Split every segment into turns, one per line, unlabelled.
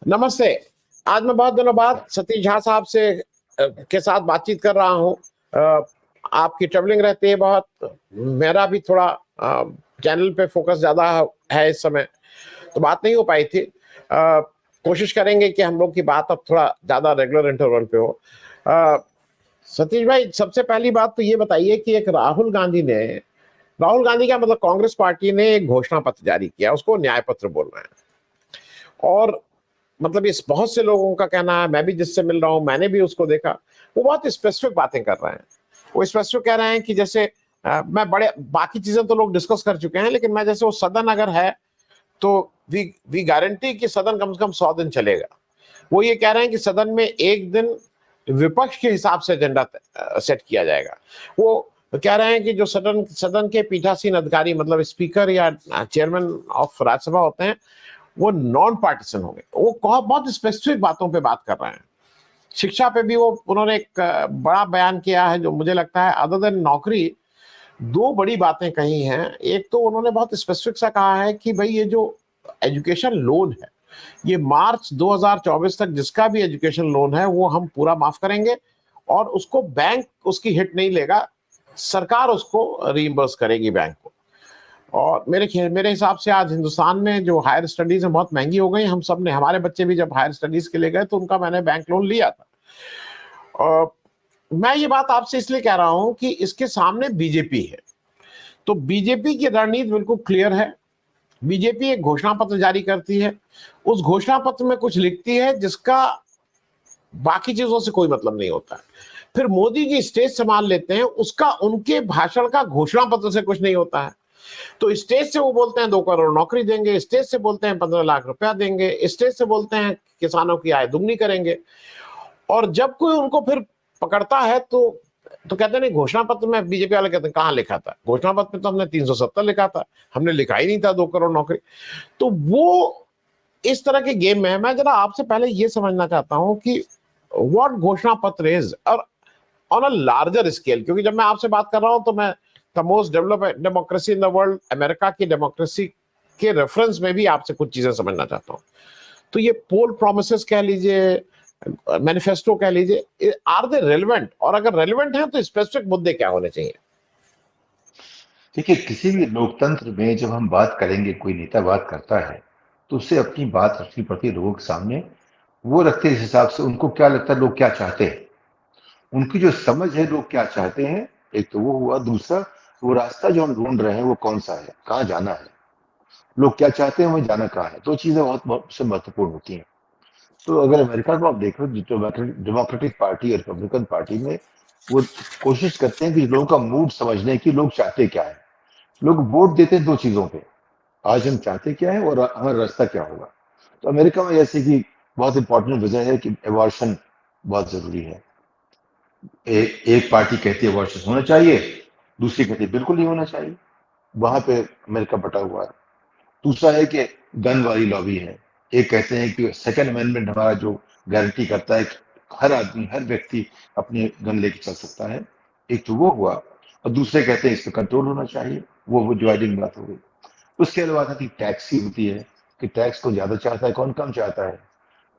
नमस्ते। आज मैं बहुत दिनों बाद सतीश झा साहब से के साथ बातचीत कर रहा हूँ। आपकी ट्रैवलिंग रहती है बहुत, मेरा भी थोड़ा चैनल पे फोकस ज़्यादा है इस समय, तो बात नहीं हो पाई थी। कोशिश करेंगे कि हम लोग की बात अब थोड़ा ज़्यादा रेगुलर इंटरवल पे हो। सतीश भाई, सबसे पहली बात तो ये बताइए कि एक राहुल गांधी का मतलब कांग्रेस पार्टी ने एक घोषणा पत्र जारी किया, उसको न्याय पत्र बोल रहे हैं। और मतलब इस बहुत से लोगों का कहना है, मैं भी जिससे मिल रहा हूं, मैंने भी उसको देखा, वो बहुत स्पेसिफिक बातें कर रहे हैं। वो स्पेसिफिक कह रहे हैं कि जैसे मैं बड़े बाकी चीजें तो लोग डिस्कस कर चुके हैं, लेकिन मैं जैसे वो सदन अगर है तो वी गारंटी कि सदन कम से कम 100 दिन चलेगा। वो ये कह रहे हैं कि सदन में एक दिन विपक्ष के हिसाब से एजेंडा सेट किया जाएगा। वो कह रहे हैं कि जो सदन सदन के पीठासीन अधिकारी मतलब स्पीकर या चेयरमैन ऑफ राज्यसभा होते हैं, वो नॉन पार्टीसन होंगे। वो बहुत स्पेसिफिक बातों पे बात कर रहे हैं। शिक्षा पे भी वो उन्होंने एक बड़ा बयान किया है, जो मुझे लगता है अदर देन नौकरी दो बड़ी बातें कही हैं। एक तो उन्होंने बहुत स्पेसिफिक सा कहा है कि भाई ये जो एजुकेशन लोन है, ये मार्च 2024 तक जिसका भी एजुकेशन लोन है वो हम पूरा माफ करेंगे, और उसको बैंक उसकी हिट नहीं लेगा, सरकार उसको रीइंबर्स करेगी बैंक को। और मेरे हिसाब से आज हिंदुस्तान में जो हायर स्टडीज है बहुत महंगी हो गई। हम सब ने, हमारे बच्चे भी जब हायर स्टडीज के लिए गए तो उनका मैंने बैंक लोन लिया था। और मैं ये बात आपसे इसलिए कह रहा हूं कि इसके सामने बीजेपी है, तो बीजेपी की रणनीति बिल्कुल क्लियर है। बीजेपी एक घोषणा पत्र जारी करती है, उस घोषणा पत्र में कुछ लिखती है जिसका बाकी चीजों से कोई मतलब नहीं होता है। फिर मोदी जी स्टेज संभाल लेते हैं, उसका उनके भाषण का घोषणा पत्र से कुछ नहीं होता है। तो स्टेज से वो बोलते हैं 2 करोड़ नौकरी देंगे, स्टेज से बोलते हैं 15 लाख रुपया देंगे, स्टेज से बोलते हैं किसानों की आय दुगनी करेंगे। और जब कोई उनको फिर पकड़ता है तो कहते हैं नहीं, घोषणा पत्र में बीजेपी वाले कहते हैं कहां लिखा था, घोषणा पत्र में तो हमने 370 लिखा था, हमने लिखा ही नहीं था 2 करोड़ नौकरी। तो वो इस तरह के गेम में है। मैं जरा आपसे पहले ये समझना चाहता हूं कि व्हाट घोषणा पत्र इज, और ऑन अ लार्जर स्केल, क्योंकि जब मैं आपसे बात कर रहा हूं तो मैं the most developed democracy in the world, America की डेमोक्रेसी के रेफरेंस में भी आपसे कुछ चीजें समझना चाहता हूं। तो ये पोल प्रोमिसेस कह लीजिए, मैनिफेस्टो कह लीजिए, आर दे रेलिवेंट, और अगर रेलिवेंट है तो स्पेसिफिक मुद्दे क्या होने चाहिए?
देखिए, किसी भी लोकतंत्र में जब हम बात करेंगे, कोई नेता बात करता है तो उससे अपनी बात रखनी पड़ती है लोगों के सामने। वो रखते हैं इस हिसाब से उनको क्या लगता है लोग क्या चाहते हैं, उनकी जो समझ है लोग क्या चाहते हैं। एक तो वो हुआ, दूसरा वो रास्ता जो हम ढूंढ रहे हैं वो कौन सा है, कहाँ जाना है, लोग क्या चाहते हैं, वहीं जाना कहाँ है। दो चीजें बहुत बहुत से महत्वपूर्ण होती हैं। तो अगर अमेरिका को आप देखो, जो डेमोक्रेटिक पार्टी और रिपब्लिकन पार्टी में वो कोशिश करते हैं कि लोगों का मूड समझने की, लोग चाहते क्या है। लोग वोट देते हैं दो चीजों पे, आज हम चाहते क्या है और हमारा रास्ता क्या होगा। तो अमेरिका में जैसे कि बहुत इंपॉर्टेंट वजह है कि एबॉर्शन बहुत जरूरी है। एक पार्टी कहती है एबॉर्शन होना चाहिए, दूसरी कहती है बिल्कुल नहीं होना चाहिए। वहां पे अमेरिका बटा हुआ है। दूसरा है कि गन वाली लॉबी है। एक कहते हैं कि सेकंड अमेंडमेंट हमारा जो गारंटी करता है कि हर आदमी, हर व्यक्ति अपने गन लेके चल सकता है। एक तो वो हुआ, और दूसरे कहते हैं इस पर कंट्रोल होना चाहिए। वो डिवाइडिंग बात हो गई। उसके अलावा आती टैक्स की होती है कि टैक्स को ज्यादा चाहता है, कौन कम चाहता है।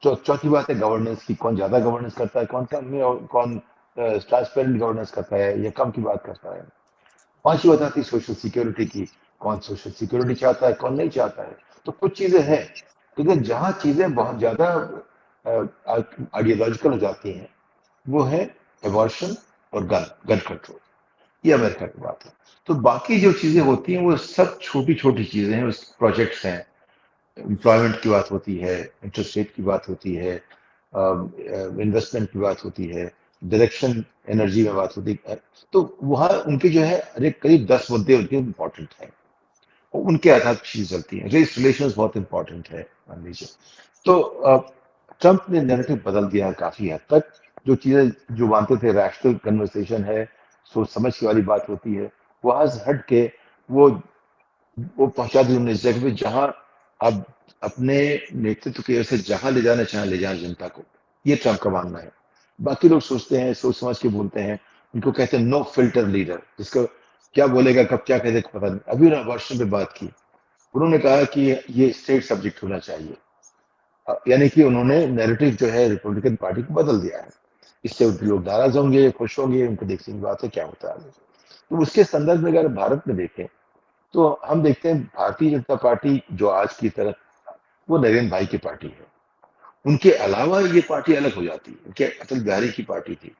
चौथी बात है गवर्नेंस की, कौन ज्यादा गवर्नेंस करता है, कौन कम में, और कौन ट्रांसपेरेंट गवर्नेंस करता है या कम की बात करता है। पांचवी बात आती है सोशल सिक्योरिटी की, कौन सोशल सिक्योरिटी चाहता है, कौन नहीं चाहता है। तो कुछ चीजें हैं, लेकिन जहां चीजें बहुत ज्यादा आइडियोलॉजिकल हो जाती हैं वो है एबॉर्शन और गन गन कंट्रोल। ये अमेरिका की बात है। तो बाकी जो चीजें होती हैं वो सब छोटी छोटी चीजें हैं, उस प्रोजेक्ट्स हैं। एम्प्लॉयमेंट की बात होती है, इंटरेस्ट रेट की बात होती है, इन्वेस्टमेंट की बात होती है, डायरेक्शन एनर्जी में बात होती है। तो वहाँ उनके जो है अरे करीब 10 मुद्दे उनके इम्पोर्टेंट हैं, और उनके आधार पर चीज चलती है। रेस रिलेशन बहुत इंपॉर्टेंट है, मान लीजिए। तो ट्रंप ने नैरेटिव बदल दिया है काफी हद तक। जो चीजें जो मानते थे रैशनल कन्वर्सेशन है, सोच समझ की वाली बात होती है, वहां से हट के वो वो पहुंचा दी उन्होंने इस जगह पे जहां अब अपने नेतृत्व की वजह से जहां ले जाना चाहे ले जाए जनता को। ये ट्रंप का मानना है। बाकी लोग सोचते हैं, सोच समझ के बोलते हैं। उनको कहते हैं नो फिल्टर लीडर, जिसको क्या बोलेगा कब क्या कह देगा पता नहीं। अभी उन्होंने वर्षन पे बात की, उन्होंने कहा कि ये स्टेट सब्जेक्ट होना चाहिए। यानी कि उन्होंने नैरेटिव जो है रिपब्लिकन पार्टी को बदल दिया है। इससे लोग नाराज होंगे, खुश होंगे, उनको देखने की बात है क्या होता है। तो उसके संदर्भ में अगर भारत में देखें तो हम देखते हैं भारतीय जनता पार्टी जो आज की तरह वो नरेंद्र भाई की पार्टी है। उनके अलावा ये पार्टी अलग हो जाती है। उनके अटल बिहारी की पार्टी थी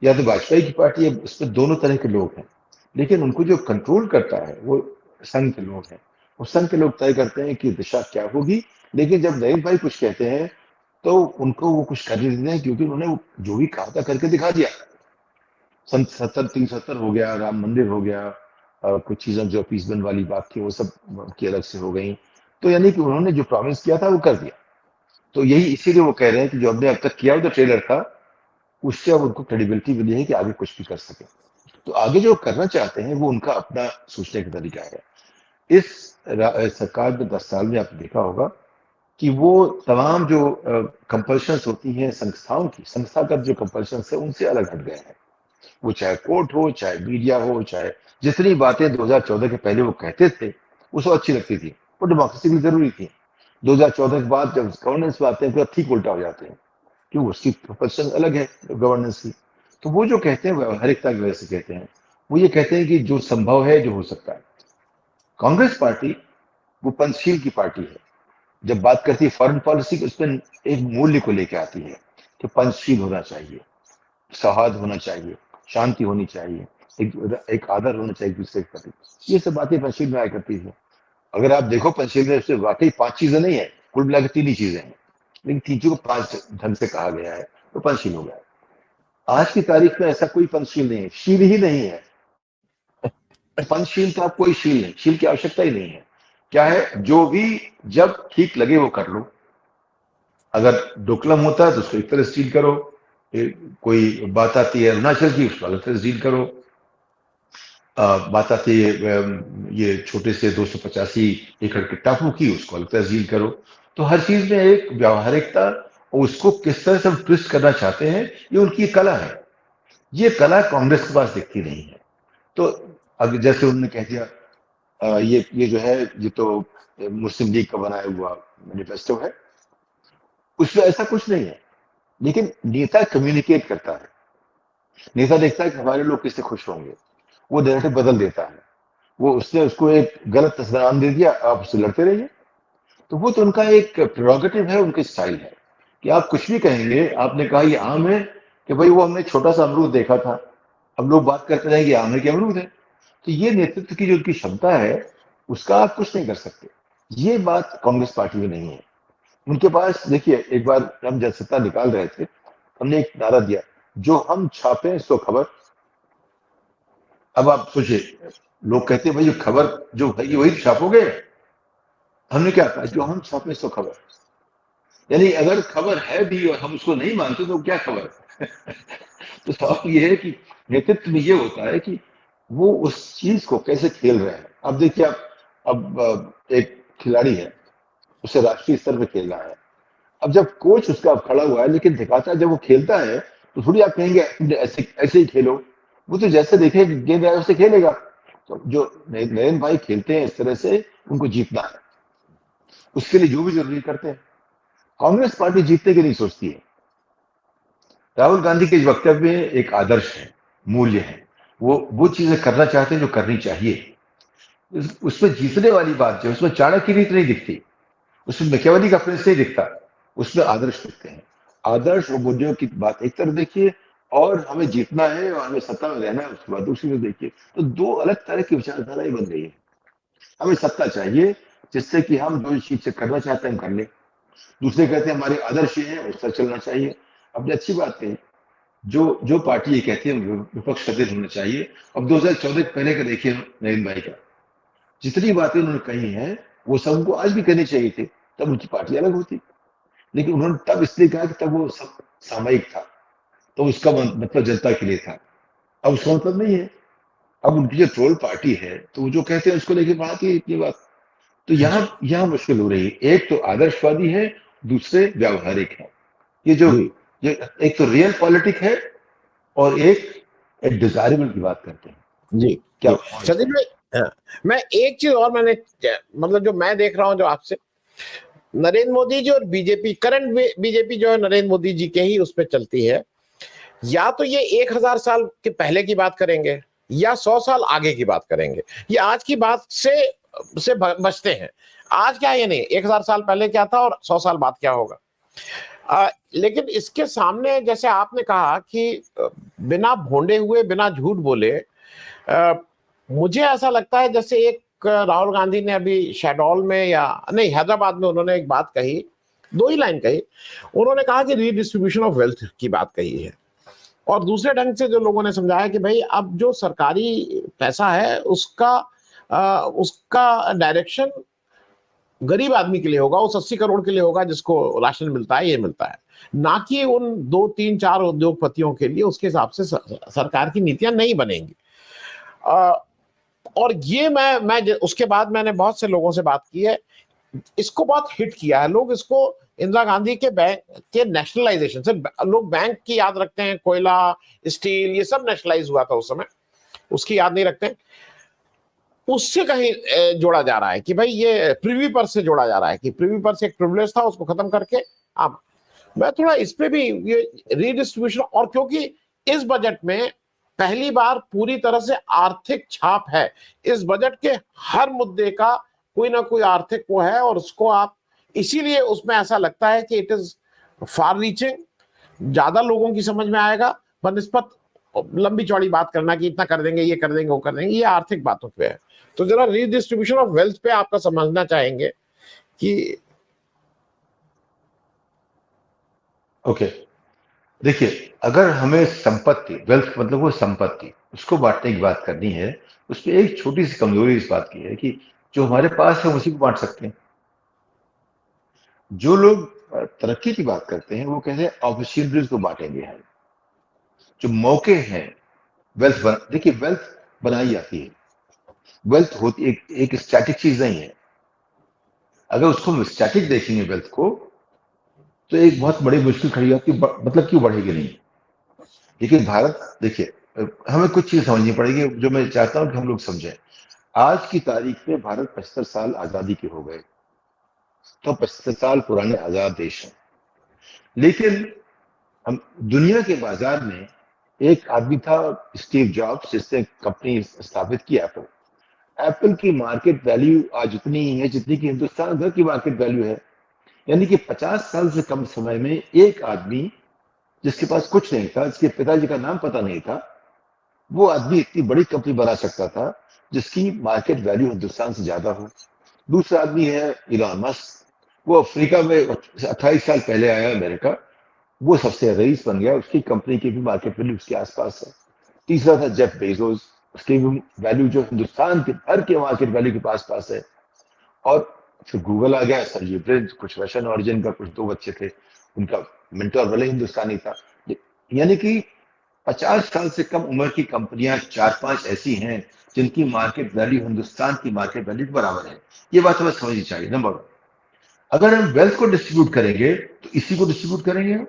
या तो वाजपेयी की पार्टी है, इसमें दोनों तरह के लोग हैं। लेकिन उनको जो कंट्रोल करता है वो संघ के लोग हैं। वो संघ के लोग तय करते हैं कि दिशा क्या होगी। लेकिन जब नरेंद्र भाई कुछ कहते हैं तो उनको वो कुछ कर नहीं देते हैं, क्योंकि उन्होंने जो भी कहा था करके दिखा दिया। सन 73 हो गया, राम मंदिर हो गया, कुछ चीजें जो अपीसमेंट वाली बात थी वो सब की अलग से हो गई। तो यानी कि उन्होंने जो प्रॉमिस किया था वो कर दिया। तो यही इसीलिए वो कह रहे हैं कि जो हमने अब तक किया वो तो ट्रेलर था, उससे अब उनको क्रेडिबिलिटी मिली है कि आगे कुछ भी कर सके। तो आगे जो करना चाहते हैं वो उनका अपना सोचने का तरीका है। इस सरकार में 10 साल में आपने देखा होगा कि वो तमाम जो कंपल्शंस होती हैं संस्थाओं की, संस्थागत जो कंपल्शंस है उनसे अलग हट गए हैं। वो चाहे कोर्ट हो, चाहे मीडिया हो, चाहे जितनी बातें 2014 के पहले वो कहते थे वो सब अच्छी लगती थी, वो डेमोक्रेसी के लिए जरूरी थी। 2014 के बाद जब गवर्नेंस में आते हैं तो ठीक उल्टा हो जाते हैं, क्यों उसकी प्रोफेशन अलग है गवर्नेंस की। तो वो जो कहते हैं व्यवहारिकता की वजह से कहते हैं, वो ये कहते हैं कि जो संभव है जो हो सकता है। कांग्रेस पार्टी वो पंचशील की पार्टी है। जब बात करती है फॉरेन पॉलिसी उसमें एक मूल्य को लेकर आती है कि पंचशील होना चाहिए, सौहार्द होना चाहिए, शांति होनी चाहिए, एक आदर होना चाहिए दूसरे के प्रति। ये सब बातें पंचशील में आया करती है। अगर आप देखो पंचशील में उससे वाकई 5 चीजें नहीं है, कुल मिलाकर 3 ही चीजें हैं, लेकिन तीनों को 5 ढंग से कहा गया है तो पंचशील हो गया। आज की तारीख में ऐसा कोई पंचशील नहीं है, शील ही नहीं है। पंचशील तो आप कोई शील नहीं, शील की आवश्यकता ही नहीं है। क्या है, जो भी जब ठीक लगे वो कर लो। अगर डोकलम होता है तो उसको एक तरह से डील करो, कोई बात आती है अरुणाचल की उसको अलग तरह से डील करो, बात आती है ये छोटे से 285 एकड़ के टापू की, उसको अलग तरह से डील करो। तो हर चीज में एक व्यवहारिकता, और उसको किस तरह से हम ट्विस्ट करना चाहते हैं ये उनकी कला है। ये कला कांग्रेस के पास दिखती नहीं है। तो अगर जैसे उन्होंने कह दिया ये जो है ये तो मुस्लिम लीग का बनाया हुआ मैनिफेस्टो है, उसमें ऐसा कुछ नहीं है। लेकिन नेता कम्युनिकेट करता है, नेता देखता है कि हमारे लोग किससे खुश होंगे, वो नैरेटिव बदल देता है। वो उसने उसको एक गलत नाम दे दिया, आप उससे लड़ते रहिए। तो वो तो उनका एक प्रेरोगेटिव है, उनकी स्टाइल है कि आप कुछ भी कहेंगे। आपने कहा ये आम है, कि भाई वो हमने छोटा सा अमरूद देखा था, अब लोग बात करते रहेंगे आम है कि अमरूद है। तो ये नेतृत्व की जो उनकी क्षमता है उसका आप कुछ नहीं कर सकते। ये बात कांग्रेस पार्टी में नहीं है। उनके पास देखिए, एक बार हम जब सत्ता निकाल रहे थे हमने एक नारा दिया, जो हम छापे सो खबर। अब आप सोचिए, लोग कहते हैं भाई जो खबर जो है वही तो छापोगे। हमने क्या कहा, जो हम छापे सो खबर। यानी अगर खबर है भी और हम उसको नहीं मानते तो क्या खबर है? तो सवाल ये है कि नेतृत्व में ये होता है कि वो उस चीज को कैसे खेल रहे हैं। अब देखिए, आप अब एक खिलाड़ी है, उसे राष्ट्रीय स्तर पे खेलना है। अब जब कोच उसका खड़ा हुआ है लेकिन दिखाता है, जब वो खेलता है तो थोड़ी आप कहेंगे ऐसे ऐसे ही खेलो। वो तो जैसे देखे गेंद आए उससे खेलेगा। तो जो नरेंद्र भाई खेलते हैं इस तरह से, उनको जीतना है, उसके लिए जो भी जरूरी करते हैं। कांग्रेस पार्टी जीतने के लिए सोचती है। राहुल गांधी के वक्तव्य में एक आदर्श है, मूल्य है। वो चीजें करना चाहते हैं जो करनी चाहिए। उसमें जीतने वाली बात जो उसमें चाणक्य रीत नहीं दिखती, उसमें मैकियावेली का प्रिंस नहीं दिखता, उसमें आदर्श दिखते हैं। आदर्श और मूल्यों की बात एक तरफ देखिए, और हमें जीतना है और हमें सत्ता में रहना है उसके बाद दूसरी तरफ देखिए। तो दो अलग तरह की विचारधाराएं बन गई है। हमें सत्ता चाहिए जिससे कि हम जो चीज से करना चाहते हैं हम कर लें। दूसरे कहते हैं हमारे आदर्श ये है, उस पर चलना चाहिए। अपनी अच्छी बात कही, जो जो पार्टी ये कहती है विपक्ष का दिन होना चाहिए। अब 2014 के पहले का देखिए नरेंद्र भाई का, जितनी बातें उन्होंने कही हैं वो सबको आज भी करनी चाहिए थी, तब उनकी पार्टी अलग होती। लेकिन उन्होंने तब इसलिए कहा कि तब वो सब सामयिक था, तो उसका मतलब जनता के लिए था। अब उसका मतलब नहीं है। अब उनकी जो ट्रोल पार्टी है तो वो जो कहते हैं उसको लेके बढ़ाती है इतनी बात। तो यहाँ
जी
यहाँ मुश्किल हो रही है। एक तो आदर्शवादी है, दूसरे व्यावहारिक है। ये जो
जी
ये एक तो रियल पॉलिटिक है और एक डिजायरेबल की बात करते हैं।
जी
क्या
जी सतीश भाई, हाँ, मैं एक चीज और मैंने मतलब जो मैं देख रहा हूँ जो आपसे, नरेंद्र मोदी जी और बीजेपी, करंट बीजेपी जो है नरेंद्र मोदी जी के ही उस पर चलती है। या तो ये 1000 साल के पहले की बात करेंगे या 100 साल आगे की बात करेंगे। ये आज की बात से बचते हैं। आज क्या है, ये नहीं 1000 साल पहले क्या था और 100 साल बाद क्या होगा। लेकिन इसके सामने जैसे आपने कहा कि बिना भोंडे हुए, बिना झूठ बोले, मुझे ऐसा लगता है जैसे एक राहुल गांधी ने अभी शहडोल में या नहीं हैदराबाद में उन्होंने एक बात कही, 2 ही लाइन कही। उन्होंने कहा कि रीडिस्ट्रीब्यूशन ऑफ वेल्थ की बात कही है, और दूसरे ढंग से जो लोगों ने समझाया कि भाई अब जो सरकारी पैसा है उसका डायरेक्शन गरीब आदमी के लिए होगा, उस 80 करोड़ के लिए होगा जिसको राशन मिलता है, ये मिलता है, ना कि उन 2 3 4 उद्योगपतियों के लिए। उसके हिसाब से सरकार की नीतियां नहीं बनेंगी। और ये मैं उसके बाद मैंने बहुत से लोगों से बात की है, इसको बहुत हिट किया है लोग। इसको इंदिरा गांधी के बैंक के नेशनलाइजेशन से, लोग बैंक की याद रखते हैं, कोयला, स्टील, ये सब नेशनलाइज हुआ था उस समय, उसकी याद नहीं रखते हैं। उससे कहीं जोड़ा जा रहा है कि भाई ये प्रिवी पर से जोड़ा जा रहा है कि प्रिवी पर से एक प्रिविलेज था, उसको खत्म करके अब मैं थोड़ा इस पे भी ये रीडिस्ट्रीब्यूशन, और क्योंकि इस बजट में पहली बार पूरी तरह से आर्थिक छाप है, इस बजट के हर मुद्दे का कोई ना कोई आर्थिक वो है, और उसको आप इसीलिए उसमें ऐसा लगता है कि इट इज फार रीचिंग, ज्यादा लोगों की समझ में आएगा बनस्पत लंबी चौड़ी बात करना कि इतना कर देंगे, ये कर देंगे, वो कर देंगे, ये आर्थिक बातों पे है। तो जरा रीडिस्ट्रीब्यूशन ऑफ वेल्थ पे आपका समझना चाहेंगे कि
ओके, देखिए, अगर हमें संपत्ति, वेल्थ मतलब वो संपत्ति, उसको बांटने की बात करनी है, उसमें एक छोटी सी कमजोरी इस बात की है कि जो हमारे पास है उसी को बांट सकते हैं। जो लोग तरक्की की बात करते हैं वो कहते हैं अपॉर्चुनिटीज को बांटेंगे हम। जो मौके हैं, देखिए, वेल्थ बनाई जाती है, वेल्थ होती एक स्टैटिक चीज नहीं है। अगर उसको हम स्टैटिक देखेंगे वेल्थ को, तो एक बहुत बड़ी मुश्किल खड़ी होती है, मतलब क्यों बढ़ेगी नहीं। लेकिन भारत, देखिए, हमें कुछ चीज समझनी पड़ेगी जो मैं चाहता हूं कि हम लोग समझें। आज की तारीख में भारत 75 साल आजादी के हो गए, तो 75 साल पुराने आजाद देश हैं। लेकिन हम दुनिया के बाजार में, एक आदमी था स्टीव जॉब्स, जिसने कंपनी स्थापित की एप्पल। एप्पल की मार्केट वैल्यू आज उतनी ही है जितनी कि हिंदुस्तान भर की मार्केट वैल्यू है। यानी कि 50 साल से कम समय में एक आदमी, जिसके पास कुछ नहीं था, जिसके पिताजी का नाम पता नहीं था, वो आदमी इतनी बड़ी कंपनी बना सकता था जिसकी मार्केट वैल्यू हिंदुस्तान से ज्यादा हो। दूसरा आदमी है इलॉन मस्क, वो अफ्रीका में 28 साल पहले आया अमेरिका, वो सबसे रईस बन गया, उसकी कंपनी की भी मार्केट वैल्यू उसके आसपास है। तीसरा था जेफ बेजोस, उसकी भी वैल्यू जो हिंदुस्तान के भर के मार्केट वैल्यू के पास है। और फिर गूगल आ गया, सर्जी ब्रिन, कुछ रशियन ऑरिजिन का, कुछ 2 बच्चे थे, उनका मेंटोर भले हिंदुस्तानी था। यानी कि 50 साल से कम उम्र की कंपनियां 4-5 ऐसी हैं जिनकी मार्केट वैल्यू हिंदुस्तान की मार्केट वैल्यू के बराबर है। ये बात हमें समझनी चाहिए। नंबर 1, अगर हम वेल्थ को डिस्ट्रीब्यूट करेंगे तो इसी को डिस्ट्रीब्यूट करेंगे हम।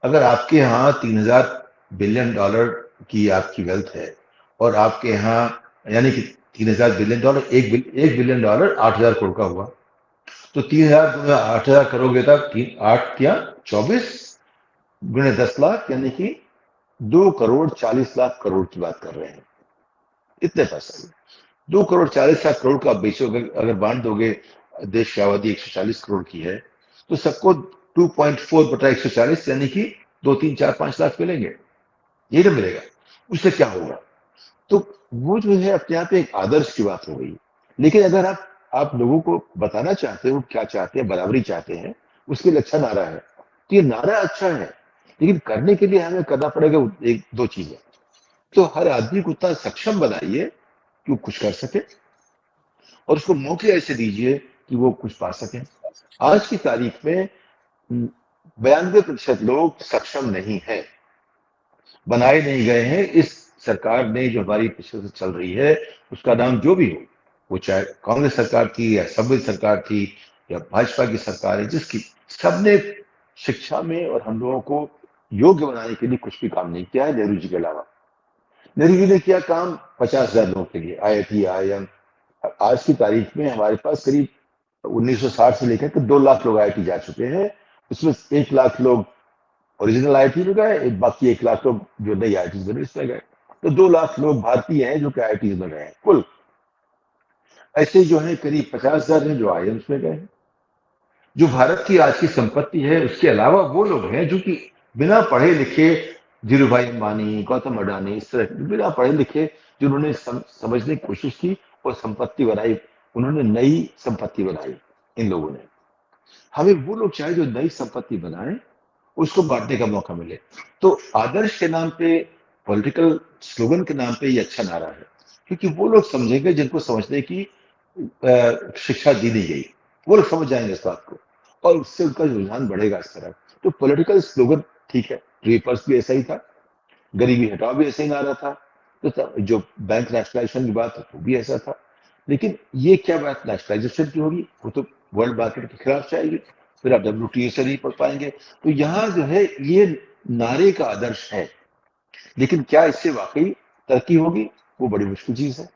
अगर आपके यहाँ $3000 बिलियन की आपकी वेल्थ है, और आपके यहाँ, यानी कि $3000 बिलियन, $1 बिलियन 8000 करोड़ का हुआ, तो 3000 गुना 8000 करोगे तक 8 या 24 गुणे 10 लाख, यानी कि 2 करोड़ 40 लाख करोड़ की बात कर रहे हैं। इतने पैसा, 2 करोड़ 40 लाख करोड़ का बेचोगे, अगर बांट दोगे, देश की आबादी 140 करोड़ की है, तो सबको 2.4/140, यानी कि 2 3 4 5 लाख मिलेंगे। ये ना मिलेगा, उससे क्या होगा? तो वो जो है अपने आप एक आदर्श की बात हो गई। लेकिन अगर आप लोगों को बताना चाहते हो क्या चाहते हैं, बराबरी चाहते हैं, उसके लिए अच्छा नारा है, तो ये नारा अच्छा है, लेकिन करने के लिए हमें करना पड़ेगा 1-2 चीजें। तो हर आदमी को उतना सक्षम बनाइए कि वो कुछ कर सके, और उसको मौके ऐसे दीजिए कि वो कुछ पा सके। आज की तारीख में 92% लोग सक्षम नहीं है, बनाए नहीं गए हैं। इस सरकार ने, जो हमारी पिछले से चल रही है, उसका नाम जो भी हो, वो चाहे कांग्रेस सरकार थी या सभ्य सरकार थी या भाजपा की सरकार है, जिसकी, सबने शिक्षा में और हम लोगों को योग्य बनाने के लिए कुछ भी काम नहीं किया है, नेहरू जी के अलावा। नेहरू जी ने किया काम 50,000 लोगों के लिए, IIT, IIM। आज की तारीख में हमारे पास करीब 1960 से लेकर के 2 लाख लोग आईआईटी जा चुके हैं। उसमें 1 लाख लोग ओरिजिनल आईआईटी में गए, बाकी 1 लाख लोग जो नई आईआईटी बने इसमें गए। तो 2 लाख लोग भारतीय हैं जो कि आईआईटी में गए हैं कुल। ऐसे जो है करीब 50,000 हैं जो आईआईएम्स में गए हैं। जो भारत की आज की संपत्ति है उसके अलावा वो लोग हैं जो कि बिना पढ़े लिखे, धीरूभाई अंबानी, गौतम अडानी, इस तरह के बिना पढ़े लिखे जिन्होंने समझने की कोशिश की और संपत्ति बनाई, उन्होंने नई संपत्ति बनाई इन लोगों ने। हमें वो लोग चाहे जो नई संपत्ति बनाए, उसको बांटने का मौका मिले। तो आदर्श के नाम पे, पॉलिटिकल स्लोगन के नाम पे ये अच्छा नारा है, क्योंकि वो लोग समझेंगे जिनको समझने की शिक्षा दी नहीं गई, वो लोग समझ जाएंगे इस बात को और उससे उनका रुझान बढ़ेगा इस तरफ। तो पॉलिटिकल स्लोगन ठीक है, रीपर्स भी ऐसा ही था, गरीबी हटाओ भी ऐसे ही नारा था, तो जो बैंक नेशनलाइजेशन की बात है वो भी ऐसा था। लेकिन ये क्या बात नेशनलाइजेशन की होगी, वो तो वर्ल्ड मार्केट के खिलाफ जाएगी, फिर आप WTO से नहीं पढ़ पाएंगे। तो यहाँ जो है ये नारे का आदर्श है, लेकिन क्या इससे वाकई तरक्की होगी, वो बड़ी मुश्किल चीज है।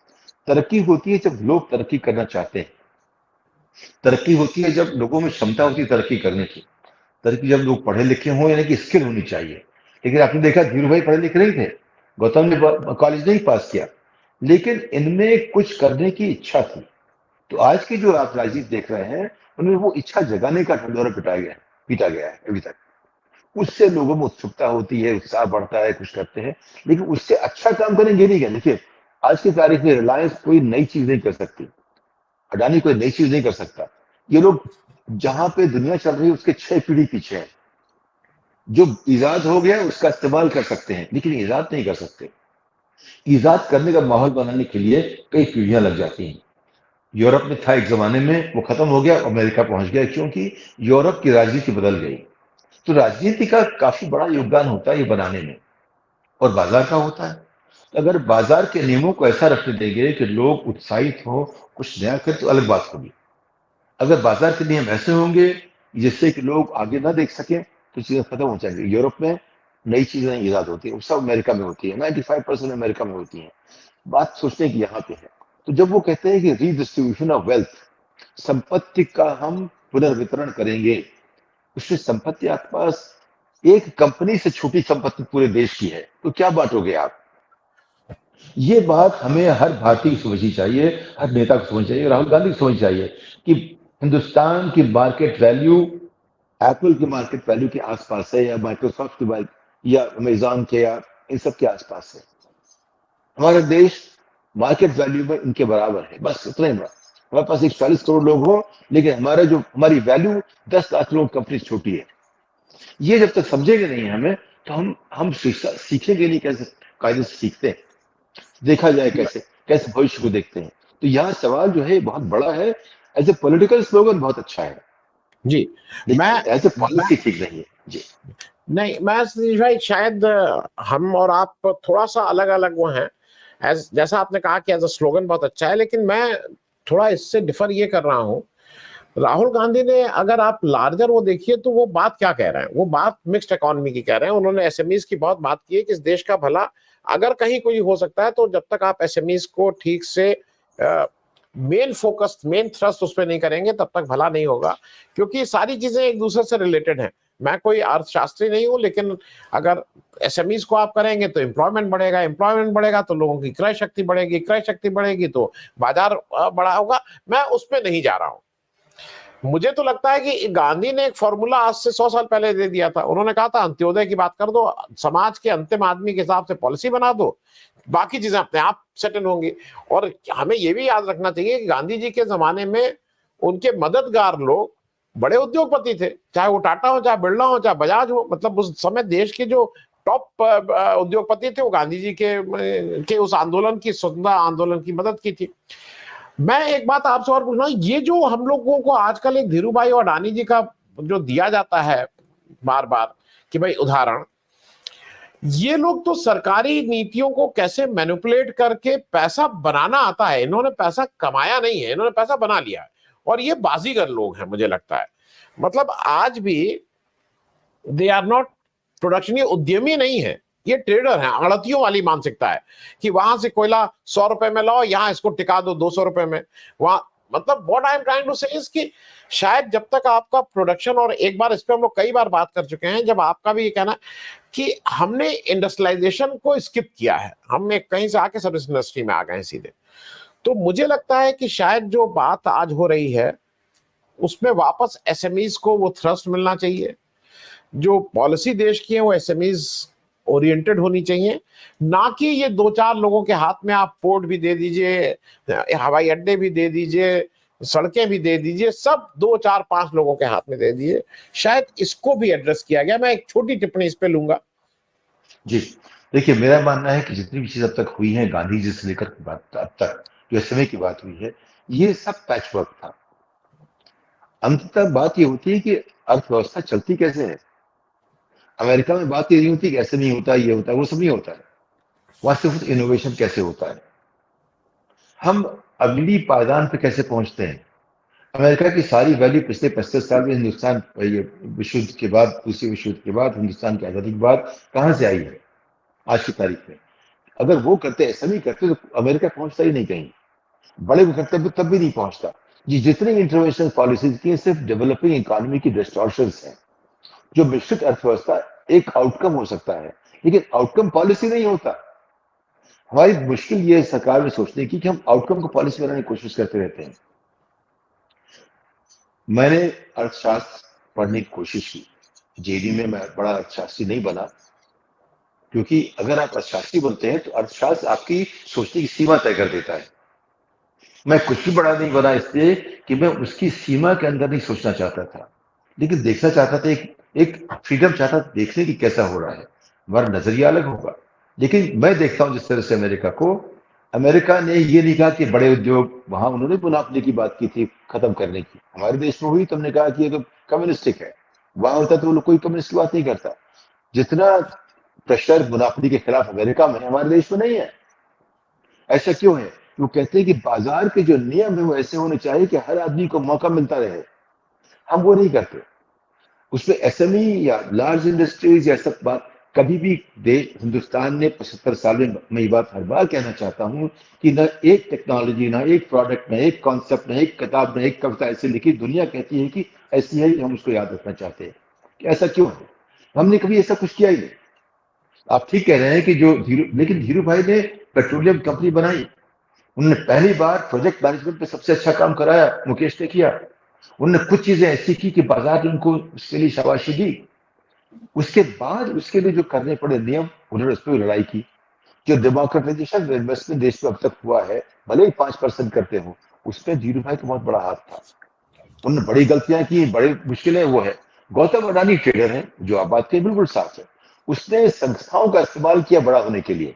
तरक्की होती है जब लोग तरक्की करना चाहते हैं, तरक्की होती है जब लोगों में क्षमता होती है तरक्की करने की, तरक्की जब लोग पढ़े लिखे हों, यानी कि स्किल होनी चाहिए। लेकिन आपने देखा धीरू भाई पढ़े लिखे नहीं थे, गौतम ने कॉलेज नहीं पास किया, लेकिन इनमें कुछ करने की इच्छा थी। तो आज की जो आप राजनीति देख रहे हैं, उनमें वो इच्छा जगाने का ढंढोरा पीटा गया है अभी तक। उससे लोगों में उत्सुकता होती है, उत्साह बढ़ता है, कुछ करते हैं, लेकिन उससे अच्छा काम करेंगे नहीं क्या। देखिए आज की तारीख में रिलायंस कोई नई चीज नहीं कर सकती, अडानी कोई नई चीज नहीं कर सकता। ये लोग जहां पे दुनिया चल रही है उसके 6 पीढ़ी पीछे हैं। जो ईजाद हो गया उसका इस्तेमाल कर सकते हैं, लेकिन ईजाद नहीं कर सकते। ईजाद करने का माहौल बनाने के लिए कई पीढ़ियां लग जाती हैं। यूरोप में था एक जमाने में, वो खत्म हो गया, अमेरिका पहुंच गया, क्योंकि यूरोप की राजनीति बदल गई। तो राजनीति का काफी बड़ा योगदान होता है ये बनाने में, और बाजार का होता है। तो अगर बाजार के नियमों को ऐसा रखने देंगे कि लोग उत्साहित हो, कुछ नया करें, तो अलग बात होगी। अगर बाजार के नियम ऐसे होंगे जिससे कि लोग आगे ना देख सकें, तो चीजें खत्म हो जाएंगी। यूरोप में नई चीजें ईजाद होती है, सब अमेरिका में होती है, 95% अमेरिका में होती है। बात सोचने की यहाँ पे है। तो जब वो कहते हैं कि रीडिस्ट्रीब्यूशन ऑफ वेल्थ, संपत्ति का हम पुनर्वितरण करेंगे, उससे संपत्ति आपके पास एक कंपनी से छोटी संपत्ति पूरे देश की है, तो क्या बांटोगे आप। ये बात हमें हर भारतीय को समझनी चाहिए, हर नेता को समझनी चाहिए, राहुल गांधी को समझनी चाहिए कि हिंदुस्तान की मार्केट वैल्यू एप्पल की मार्केट वैल्यू के आसपास है, या माइक्रोसॉफ्ट की या अमेजॉन के, या इन सब के आसपास है। हमारा देश मार्केट वैल्यू में इनके बराबर है, बस इतना ही बड़ा। हमारे पास 140 करोड़ लोग हो, लेकिन हमारी वैल्यू 10 लाख लोग कंपनी छोटी है। ये जब तक समझेंगे नहीं हमें, तो हम सीखेंगे नहीं। कैसे कायदे से सीखते हैं, देखा जाए कैसे कैसे भविष्य को देखते हैं। तो यहाँ सवाल जो है बहुत बड़ा है। एज ए पॉलिटिकल स्लोगन बहुत अच्छा है
जी।
लेकिन
मैं
एज ए पॉलिसी ठीक नहीं है जी।
नहीं, मैं सतीश भाई शायद हम और आप थोड़ा सा अलग अलग वो हैं। जैसा आपने कहा कि एज अ स्लोगन बहुत अच्छा है, लेकिन मैं थोड़ा इससे डिफर ये कर रहा हूँ। राहुल गांधी ने, अगर आप लार्जर वो देखिए, तो वो बात क्या कह रहे हैं, वो बात मिक्स्ड इकोनॉमी की कह रहे हैं। उन्होंने एसएमईज की बहुत बात की है कि इस देश का भला अगर कहीं कोई हो सकता है, तो जब तक आप एसएमईज को ठीक से मेन फोकस, मेन थ्रस्ट उस पर नहीं करेंगे, तब तक भला नहीं होगा। क्योंकि सारी चीजें एक दूसरे से रिलेटेड हैं। मैं कोई अर्थशास्त्री नहीं हूं, लेकिन अगर एसएमईज को आप करेंगे तो एम्प्लॉयमेंट बढ़ेगा, एम्प्लॉयमेंट बढ़ेगा तो लोगों की क्रय शक्ति बढ़ेगी, क्रय शक्ति बढ़ेगी तो बाजार बड़ा होगा। मैं उस पर नहीं जा रहा हूं। मुझे तो लगता है कि गांधी ने एक फॉर्मूला आज से 100 साल पहले दे दिया था। उन्होंने कहा था अंत्योदय की बात कर दो, समाज के अंतिम आदमी के हिसाब से पॉलिसी बना दो, बाकी चीजें अपने आप सेटल होंगी। और हमें यह भी याद रखना चाहिए कि गांधी जी के जमाने में उनके मददगार लोग बड़े उद्योगपति थे, चाहे वो टाटा हो, चाहे बिरला हो, चाहे बजाज हो। मतलब उस समय देश के जो टॉप उद्योगपति थे, वो गांधी जी के उस आंदोलन की, स्वतंत्रता आंदोलन की मदद की थी। मैं एक बात आपसे और पूछना, ये जो हम लोगों को आजकल एक धीरूभाई और अडानी जी का जो दिया जाता है बार बार कि भाई उदाहरण, ये लोग तो सरकारी नीतियों को कैसे मैनिपुलेट करके पैसा बनाना आता है। इन्होंने पैसा कमाया नहीं है, इन्होंने पैसा बना लिया है। और ये बाजीगर लोग हैं मुझे लगता है। मतलब आज भी दे आर नॉट प्रोडक्शन, ये उद्यमी नहीं है, ये ट्रेडर हैं। अड़तियों वाली मानसिकता है कि वहां से कोयला 100 रुपए में लाओ, यहां इसको टिका दो 200 रुपए में। वहां मतलब what I am trying to say is कि शायद जब तक आपका प्रोडक्शन, और एक बार इस पे हम लोग कई बार बात कर चुके हैं, जब आपका भी ये कहना कि हमने इंडस्ट्रियलाइजेशन को स्किप किया है, हमने कहीं से आके सर्विस इंडस्ट्री में आ गए हैं सीधे, तो मुझे लगता है कि शायद जो बात आज हो रही है उसमें वापस एसएमईज को वो थ्रस्ट मिलना चाहिए। जो पॉलिसी देश की है वो एसएमईज ओरिएंटेड होनी चाहिए, ना कि ये 2-4 लोगों के हाथ में आप पोर्ट भी दे दीजिए, हवाई अड्डे भी दे दीजिए, सड़कें भी दे दीजिए, सब 2-4-5 लोगों के हाथ में दे दिए। शायद इसको भी एड्रेस किया गया। मैं एक छोटी टिप्पणी इस पे लूंगा।
जी, देखिए मेरा मानना है कि जितनी भी चीज अब तक हुई है, गांधी जी से लेकर बात अब तक जो समय की बात हुई है, ये सब पैच वर्क था। अंततः बात ये होती है कि अर्थव्यवस्था चलती कैसे है। अमेरिका में बात ये नहीं होती कि ऐसे नहीं होता, ये होता है, वो सब नहीं होता है। वहां सिर्फ इनोवेशन कैसे होता है, हम अगली पायदान पे कैसे पहुंचते हैं। अमेरिका की सारी वैल्यू पिछले 35 साल में हिंदुस्तान, ये विश्व युद्ध के बाद, दूसरे विश्व युद्ध के बाद, हिंदुस्तान की आजादी के बाद कहां से आई है आज की तारीख में। अगर वो करते, ऐसा नहीं करते, तो अमेरिका पहुंचता ही नहीं कहीं। बड़े वो करते तब भी नहीं पहुंचता। ये जितनी इंटरवेंशन पॉलिसीज की सिर्फ डेवलपिंग इकोनॉमी की डिस्टॉर्शंस हैं। जो मिश्रित अर्थव्यवस्था एक आउटकम हो सकता है, लेकिन आउटकम पॉलिसी नहीं होता। हमारी मुश्किल ये है सरकार में सोचने की कि हम आउटकम को पॉलिसी बनाने की कोशिश करते रहते हैं। मैंने अर्थशास्त्र पढ़ने की कोशिश की, जेडी में मैं बड़ा अर्थशास्त्री नहीं बना, क्योंकि अगर आप अर्थशास्त्री बनते हैं तो अर्थशास्त्र आपकी सोचने की सीमा तय कर देता है। मैं कुछ भी बड़ा नहीं बना इसलिए कि मैं उसकी सीमा के अंदर नहीं सोचना चाहता था, लेकिन देखना चाहता था, एक फ्रीडम चाहता था देखने की कैसा हो रहा है। हमारा नजरिया अलग होगा, लेकिन मैं देखता हूं जिस तरह से अमेरिका को, अमेरिका ने ये नहीं कहा कि बड़े उद्योग, वहां उन्होंने मुनाफे की बात की थी खत्म करने की। हमारे देश में हुई, तुमने कहा कि ये तो कम्युनिस्टिक है। वहां होता तो वो लोग कोई कम्युनिस्ट की बात नहीं करता। जितना प्रेशर मुनाफे के खिलाफ अमेरिका में है, हमारे देश में नहीं है। ऐसा क्यों है? वो कहते हैं कि बाजार के जो नियम है वो ऐसे होने चाहिए कि हर आदमी को मौका मिलता रहे। हम वो नहीं करते। उसमें एसएमई या लार्ज इंडस्ट्रीज या सब बात कभी भी हिंदुस्तान ने 75 साल में, मैं ये बात हर बार कहना चाहता हूं कि ना एक टेक्नोलॉजी, ना एक प्रोडक्ट, ना एक कॉन्सेप्ट, ना एक किताब, ना एक कविता ऐसी लिखी दुनिया कहती है कि ऐसी है, हम उसको याद रखना चाहते हैं। कि ऐसा क्यों है? हमने कभी ऐसा कुछ किया ही नहीं। आप ठीक कह रहे हैं कि लेकिन धीरू भाई ने पेट्रोलियम कंपनी बनाई। उन्होंने पहली बार प्रोजेक्ट मैनेजमेंट पे सबसे अच्छा काम कराया, मुकेश ने किया। उन्होंने कुछ चीजें ऐसी की कि बाजार ने उनको उसके लिए शाबाशी दी। उसके बाद उसके लिए जो करने पड़े नियम, उन्होंने उस पर लड़ाई की। जो डेमोक्रेटाइजेशन इन्वेस्टमेंट देश में अब तक हुआ है, भले ही 5% करते हो, उसमें धीरू भाई का बहुत बड़ा हाथ था। उन्होंने बड़ी गलतियां की, बड़ी मुश्किलें वो है। गौतम अडानी ट्रेडर है, जो आप बात करें बिल्कुल साफ है। उसने संस्थाओं का इस्तेमाल किया बड़ा होने के लिए।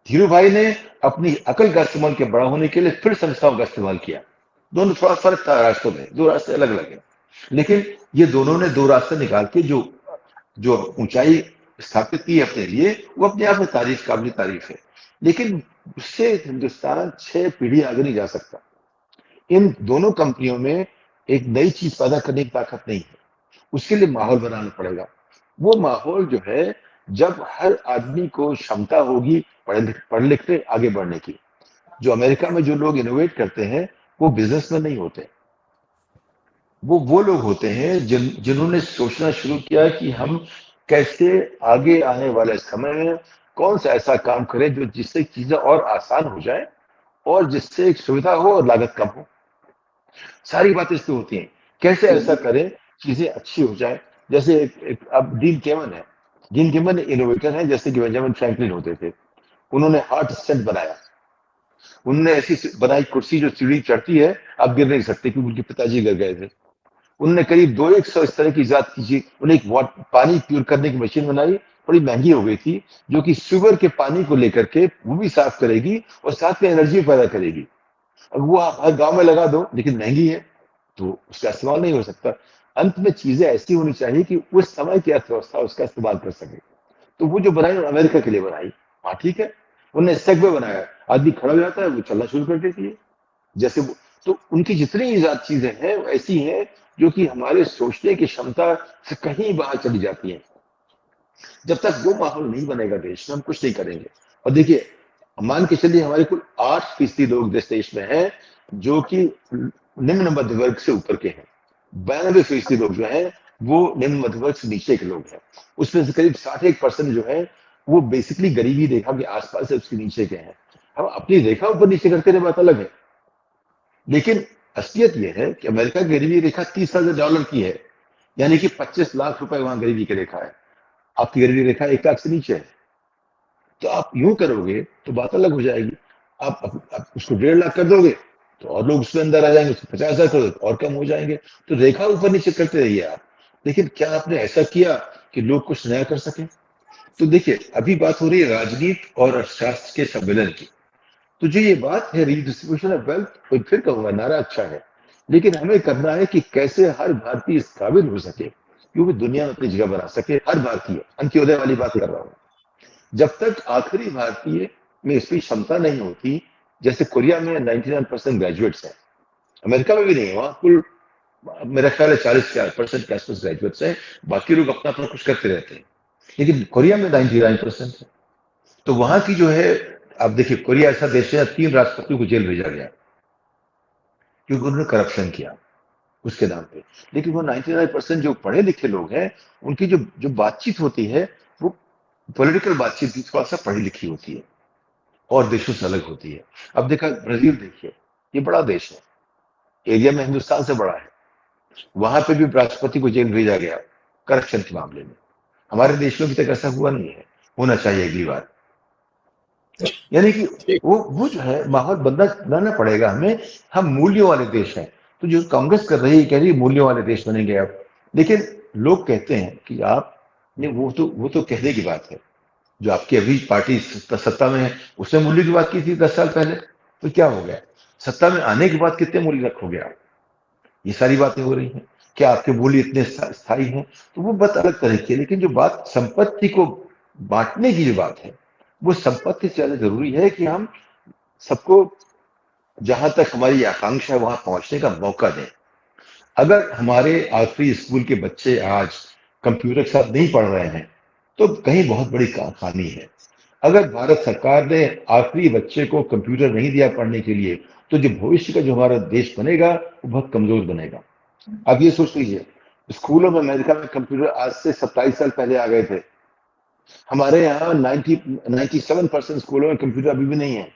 धीरू भाई ने अपनी अकल का इस्तेमाल किया बड़ा होने के लिए, फिर संस्थाओं का इस्तेमाल किया। दोनों थोड़ा फर्क था रास्तों में, दो रास्ते अलग अलग है, लेकिन ये दोनों ने दो रास्ते निकाल के जो जो ऊंचाई स्थापित की अपने लिए, वो अपने आप में तारीफ, काबिल तारीफ है। लेकिन उससे हिंदुस्तान 6 पीढ़ी आगे नहीं जा सकता। इन दोनों कंपनियों में एक नई चीज पैदा करने की ताकत नहीं है। उसके लिए माहौल बनाना पड़ेगा। वो माहौल जो है, जब हर आदमी को क्षमता होगी पढ़ लिख के आगे बढ़ने की। जो अमेरिका में जो लोग इनोवेट करते हैं, वो बिजनेस में नहीं होते। वो लोग होते हैं जिन्होंने सोचना शुरू किया कि हम कैसे आगे आने वाले समय में कौन सा ऐसा काम करें जो जिससे चीजें और आसान हो जाए, और जिससे एक सुविधा हो और लागत कम हो। सारी बातें इसमें होती हैं। कैसे ऐसा करें चीजें अच्छी हो जाए। जैसे अब डीन केमन है। डीन केमन इनोवेटर है, जैसे कि बेंजामिन फ्रैंकलिन होते थे। उन्होंने हार्ट स्टेंट बनाया। उनने ऐसी बनाई कुर्सी जो सीढ़ी चढ़ती है, आप गिर नहीं सकते, क्योंकि उनके पिताजी गिर गए थे। उनने करीब 200 इस तरह की इजाद की। उन्हें एक पानी प्योर करने की मशीन बनाई, बड़ी महंगी हो गई थी, जो कि सुगर के पानी को लेकर के वो भी साफ करेगी और साथ में एनर्जी पैदा करेगी। अब वो आप हर गांव में लगा दो, लेकिन महंगी है तो उसका इस्तेमाल नहीं हो सकता। अंत में चीजें ऐसी होनी चाहिए कि उस समय की अर्थव्यवस्था उसका इस्तेमाल कर सके। तो वो जो बनाई अमेरिका के लिए बनाई, हाँ ठीक है। उन्होंने सेगवे बनाया, आदमी खड़ा हो जाता है, वो चलना शुरू कर देती है। जैसे वो, तो उनकी जितनी ईजाद चीजें हैं वो ऐसी हैं जो कि हमारे सोचने की क्षमता से कहीं बाहर चली जाती हैं। जब तक वो माहौल नहीं बनेगा देश में, हम कुछ नहीं करेंगे। और देखिए, मान के चलिए हमारे कुल 8% लोग इस देश में हैं जो कि निम्न मध्य वर्ग से ऊपर के हैं, 92% लोग जो हैं वो निम्न मध्य वर्ग से नीचे के लोग हैं। उसमें से करीब 61% जो है वो बेसिकली गरीबी रेखा के आसपास से उसके नीचे के हैं। हम अपनी रेखा ऊपर नीचे करते रहे बात अलग है, लेकिन असलियत यह है कि अमेरिका की गरीबी रेखा $30,000 की है, यानी कि 25 लाख रुपए वहां गरीबी की रेखा है। आपकी गरीबी रेखा 1 लाख से नीचे है। तो आप यूं करोगे तो बात अलग हो जाएगी। आप उसको 1.5 लाख कर दोगे तो और लोग उसमें अंदर आ जाएंगे, उसको 50,000 कर दो तो और कम हो जाएंगे। तो रेखा ऊपर नीचे करते रहिए आप, लेकिन क्या आपने ऐसा किया कि लोग कुछ नया कर सके? तो देखिए, अभी बात हो रही है राजनीति और अर्थशास्त्र के सम्मेलन की। तो जो ये बात है रीडिस्ट्रीब्यूशन ऑफ वेल्थ, कोई फिर कहूंगा नारा अच्छा है, लेकिन हमें करना है कि कैसे हर भारतीय इस काबिल हो सके कि वो दुनिया में अपनी जगह बना सके। हर भारतीय, अंत्योदय वाली बात कर रहा हूं। जब तक आखिरी भारतीय में इसकी क्षमता नहीं होती, जैसे कोरिया में 99% ग्रेजुएट्स हैं, अमेरिका में भी नहीं है, वहां कुल मेरा ख्याल है 40% के आसपास ग्रेजुएट्स हैं, बाकी लोग अपना अपना कुछ करते रहते हैं, लेकिन कोरिया में 99% है। तो वहां की जो है, आप देखिए कोरिया ऐसा देश है 3 राष्ट्रपतियों को जेल भेजा गया क्योंकि उन्होंने करप्शन किया उसके नाम पे। लेकिन वो 99% जो पढ़े लिखे लोग हैं, उनकी जो जो बातचीत होती है वो पॉलिटिकल बातचीत भी थोड़ा सा पढ़ी लिखी होती है और देशों से अलग होती है। अब देखा ब्राजील, देखिए ये बड़ा देश है, एरिया में हिंदुस्तान से बड़ा है, वहां पे भी राष्ट्रपति को जेल भेजा गया करप्शन के मामले में। हमारे देश में अभी तक ऐसा हुआ नहीं है, होना चाहिए अगली बार। यानी कि
ठीक।
वो जो है माहौल बनाना पड़ेगा हमें। हम मूल्यों वाले देश हैं, तो जो कांग्रेस कर रही है कह रही है मूल्यों वाले देश बनेंगे आप, लेकिन लोग कहते हैं कि आप ने वो तो कहने की बात है। जो आपकी अभी पार्टी सत्ता में है उसने मूल्य की बात की थी 10 साल पहले, तो क्या हो गया? सत्ता में आने के बाद कितने मूल्य रखोगे आप? ये सारी बातें हो रही हैं। क्या आपके मूल्य इतने स्थायी हैं? तो वो बात अलग तरह की है, लेकिन जो बात संपत्ति को बांटने की जो बात है, वो संपत्ति से ज्यादा जरूरी है कि हम सबको जहां तक हमारी आकांक्षा है वहां पहुंचने का मौका दें। अगर हमारे आखिरी स्कूल के बच्चे आज कंप्यूटर के साथ नहीं पढ़ रहे हैं तो कहीं बहुत बड़ी कहानी है। अगर भारत सरकार ने आखिरी बच्चे को कंप्यूटर नहीं दिया पढ़ने के लिए, तो जो भविष्य का जो हमारा देश बनेगा वो बहुत कमजोर बनेगा। अब ये सोच लीजिए, स्कूलों में अमेरिका में कंप्यूटर आज से 27 साल पहले आ गए थे। हमारे यहाँ 97% स्कूलों में कंप्यूटर अभी भी नहीं है,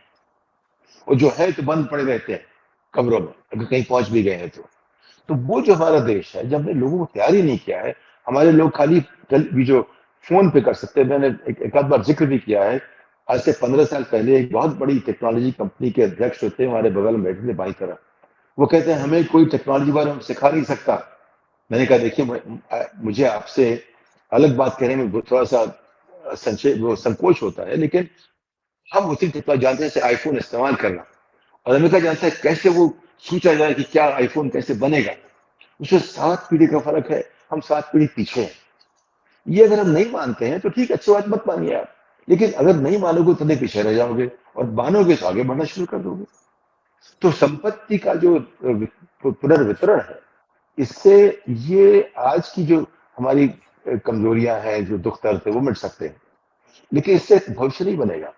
और जो है तो बंद पड़े रहते हैं कमरों में, अगर कहीं पहुंच भी गए हैं तो वो जो हमारा देश है, जब हमने लोगों को तैयार ही नहीं किया है, हमारे लोग खाली भी जो फोन पे कर सकते हैं। मैंने एक आध बार जिक्र भी किया है, आज से 15 साल पहले एक बहुत बड़ी टेक्नोलॉजी कंपनी के अध्यक्ष होते हैं, हमारे बगल में बैठे थे बाई तरफ। वो कहते हैं हमें कोई टेक्नोलॉजी बारे में सिखा नहीं सकता। मैंने कहा देखिए, मुझे आपसे अलग बात कहने में थोड़ा सा संकोच होता है, लेकिन हम उसी टेक्नोलॉजी जानते हैं, जैसे आईफोन इस्तेमाल करना, और अमेरिका जानता है कैसे वो सोचा जाए कि क्या आईफोन कैसे बनेगा। उसमें 7 पीढ़ी का फर्क है, हम 7 पीढ़ी पीछे हैं। ये अगर हम नहीं मानते हैं तो ठीक, अच्छी बात मत मानिए आप, लेकिन अगर नहीं मानोगे तो नहीं पीछे रह जाओगे, और मानोगे तो आगे बढ़ना शुरू कर दोगे। तो संपत्ति का जो पुनर्वितरण है, इससे ये आज की जो हमारी कमजोरियां हैं, जो दुख दर्द है, वो मिट सकते हैं, लेकिन इससे भविष्य नहीं बनेगा।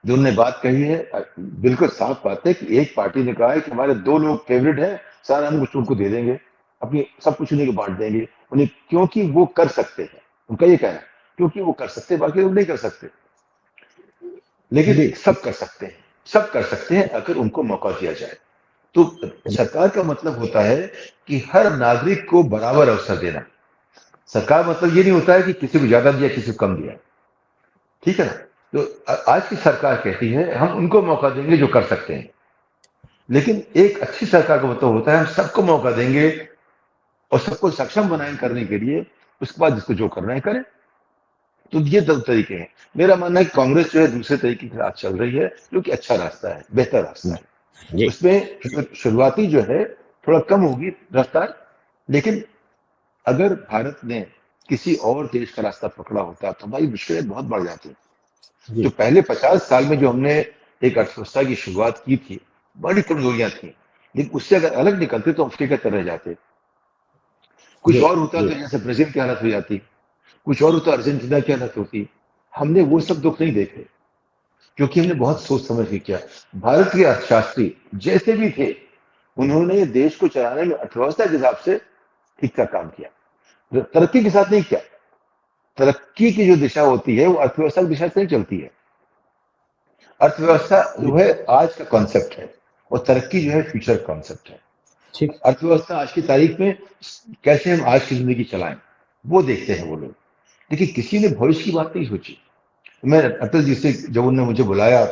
जो उन्होंने बात कही है बिल्कुल साफ बात है कि एक पार्टी ने कहा है कि हमारे 2 लोग फेवरेट हैं, सारा हम कुछ उनको दे देंगे, अपनी सब कुछ उन्हीं को बांट देंगे उन्हें, क्योंकि वो कर सकते हैं। उनका ये कहना है क्योंकि वो कर सकते हैं, बाकी लोग नहीं कर सकते। लेकिन
जी।
सब कर सकते हैं, सब कर सकते हैं अगर उनको मौका दिया जाए। तो सरकार का मतलब होता है कि हर नागरिक को बराबर अवसर देना। सरकार मतलब ये नहीं होता है कि किसी को ज्यादा दिया किसी को कम दिया, ठीक है ना? तो आज की सरकार कहती है हम उनको मौका देंगे जो कर सकते हैं, लेकिन एक अच्छी सरकार का मतलब होता है हम सबको मौका देंगे और सबको सक्षम बनाएंगे करने के लिए, उसके बाद जिसको जो करना है करें। तो ये 2 तरीके हैं। मेरा मानना है कि कांग्रेस जो है दूसरे तरीके के साथ चल रही है, जो कि अच्छा रास्ता है, बेहतर रास्ता है।
जी।
उसमें शुरुआती जो है थोड़ा कम होगी रफ्तार, लेकिन अगर भारत ने किसी और देश का रास्ता पकड़ा होता तो हमारी मुश्किलें बहुत बढ़ जाती। जो
जी।
पहले 50 साल में जो हमने एक अर्थव्यवस्था की शुरुआत की थी, बड़ी कमजोरियां थी, लेकिन उससे अगर अलग निकलते तो अफ्रीका तरह रह जाते। कुछ
जी।
और होता
जी।
तो जैसे ब्राजील की हालत हो जाती, कुछ और होता अर्जेंटीना की हालत होती। हमने वो सब दुख नहीं देखे, क्योंकि हमने बहुत सोच समझ के किया। भारत के अर्थशास्त्री जैसे भी थे, उन्होंने देश को चलाने में अर्थव्यवस्था के हिसाब से ठीक का काम किया, तरक्की के साथ नहीं किया। तरक्की की जो दिशा होती है वो अर्थव्यवस्था की दिशा से नहीं चलती है। अर्थव्यवस्था जो है आज का कॉन्सेप्ट है और तरक्की जो है फ्यूचर कॉन्सेप्ट है।
ठीक।
अर्थव्यवस्था आज की तारीख में कैसे हम आज की जिंदगी चलाएं वो देखते हैं वो लोग। देखिए किसी ने भविष्य की बात नहीं सोची। मैं अटल जी से जब उन्होंने मुझे बुलाया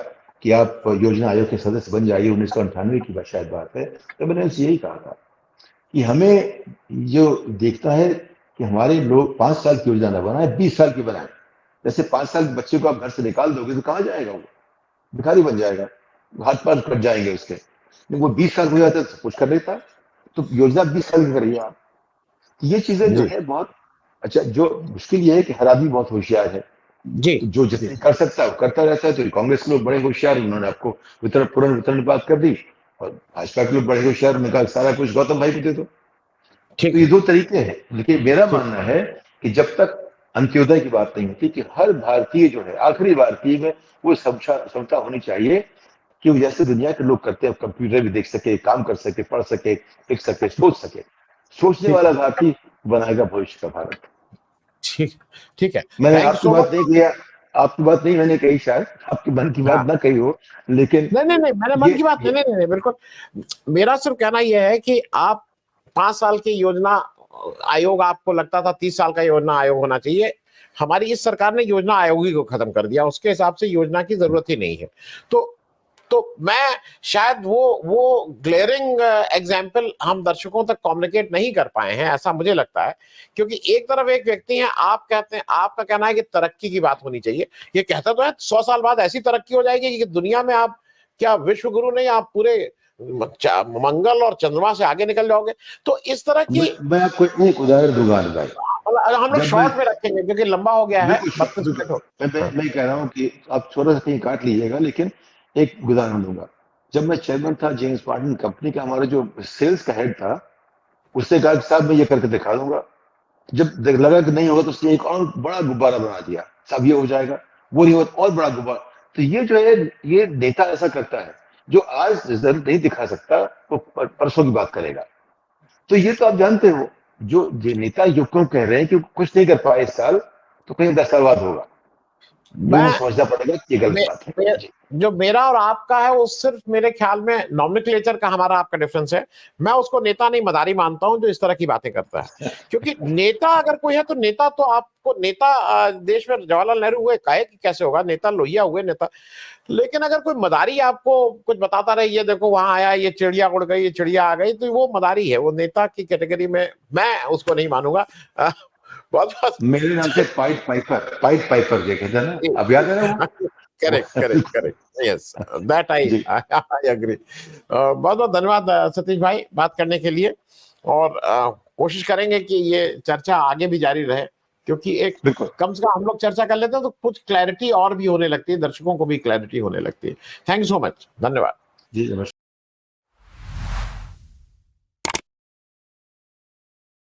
कि आप योजना आयोग के सदस्य बन जाइए, 1998 की शायद बात है, तो मैंने उनसे यही कहा था कि हमें जो देखता है कि हमारे लोग 5 साल की योजना न बनाए, 20 साल की बनाए। जैसे 5 साल के बच्चे को आप घर से निकाल दोगे तो कहाँ जाएगा वो? भिखारी बन जाएगा, हाथ पैर कट जाएंगे उसके। वो 20 साल हो जाता है तो कुछ कर लेता है। तो योजना 20 साल की करिए आप। ये चीजें जो
जी
है बहुत अच्छा। जो मुश्किल ये है कि हर आदमी बहुत होशियार है,
जी
तो जो जितने कर सकता है वो करता रहता है। तो कांग्रेस के लोग बड़े होशियार, उन्होंने आपको पूर्ण वितरण बात कर दी, और भाजपा के लोग बड़े होशियार, उन्होंने कहा सारा कुछ गौतम भाई को दे दो। तो
ठीक
ये
है।
दो तरीके हैं। लेकिन मेरा
ठीक।
मानना है कि जब तक अंत्योदय की बात नहीं होती, कि हर भारतीय जो है, आखिरी भारतीय में वो क्षमता होनी चाहिए कि वो जैसे दुनिया के लोग करते हैं, कंप्यूटर भी देख सके, काम कर सके, पढ़ सके, लिख सके, सोच सके। सोचने
ठीक।
वाला भारतीय बनाएगा भविष्य का भारत।
ठीक। ठीक है।
मैंने
थैंक यू
आपकी
सो
बात
मच।
नहीं किया, आपकी बात नहीं मैंने कही, शायद आपके मन की बात
हाँ।
ना कही हो, लेकिन
नहीं नहीं नहीं, मैंने मन की बात
ये
नहीं नहीं नहीं बिल्कुल। मेरा सिर्फ कहना यह है कि आप 5 साल की योजना आयोग, आपको लगता था 30 साल का योजना आयोग होना चाहिए। हमारी इस सरकार ने योजना आयोग ही को खत्म कर दिया, उसके हिसाब से योजना की जरूरत ही नहीं है। तो मैं शायद वो ग्लेयरिंग एग्जाम्पल हम दर्शकों तक कम्युनिकेट नहीं कर पाए हैं, ऐसा मुझे लगता है। क्योंकि एक तरफ एक व्यक्ति हैं, आप कहते हैं, आपका कहना है कि तरक्की की बात होनी चाहिए। ये कहता तो है 100 साल बाद ऐसी तरक्की हो जाएगी कि दुनिया में आप क्या विश्व गुरु नहीं, आप पूरे मंगल और चंद्रमा से आगे निकल जाओगे। तो इस तरह की
मैं आपको एक उदाहरण दूंगा अनिल भाई।
हम लोग
जब मैं
शॉर्ट में रखेंगे क्योंकि लंबा हो गया है,
बिल्कुल
32 मिनट हो।
मैं कह रहा हूँ कि आप थोड़ा सा कहीं काट लीजिएगा, लेकिन एक उदाहरण दूंगा। जब मैं चेयरमैन था जेम्स मार्टिन कंपनी का, हमारा जो सेल्स का हेड था, उसने कहा कि साहब मैं ये करके दिखा दूंगा। जब लगा कि नहीं होगा तो उसने एक और बड़ा गुब्बारा बना दिया, साहब ये हो जाएगा, वो नहीं होगा और बड़ा गुब्बारा। तो ये जो है, ये नेता ऐसा करता है, जो आज रिजल्ट नहीं दिखा सकता वो परसों की बात करेगा। तो ये तो आप जानते हो, जो ये नेता युवकों कह रहे हैं कि कुछ नहीं कर पाए इस साल, तो कहीं 10 साल बाद होगा। लोगों को
मैं
समझना पड़ेगा कि ये गलत
मे,
बात है
मे,
जी।
जो मेरा और आपका है वो सिर्फ मेरे ख्याल में नॉमेनक्लेचर का हमारा आपका डिफरेंस है। मैं उसको नेता नहीं मदारी मानता हूं जो इस तरह की बातें करता है। क्योंकि नेता अगर कोई है तो नेता तो आपको नेता देश में जवाहरलाल नेहरू हुए, कहे कि कैसे होगा, नेता लोहिया हुए नेता। लेकिन अगर कोई मदारी आपको कुछ बताता रहे, ये देखो वहां आया, ये चिड़िया उड़ गई, ये चिड़िया आ गई, तो वो मदारी है, वो नेता की कैटेगरी में मैं उसको नहीं मानूंगा। बहुत बहुत
मेरे नाम से पाइट पाइपर जो कहते हैं ना, अब याद है ना
correct correct correct, yes that I
जी।
I agree. बहुत बहुत धन्यवाद सतीश भाई बात करने के लिए। और कोशिश करेंगे कि ये चर्चा आगे भी जारी रहे, क्योंकि एक
बिल्कुल।
कम से कम हम लोग चर्चा कर लेते हैं तो कुछ क्लैरिटी और भी होने लगती है, दर्शकों को भी क्लैरिटी होने लगती है। थैंक यू सो मच, धन्यवाद।
जी नमस्कार।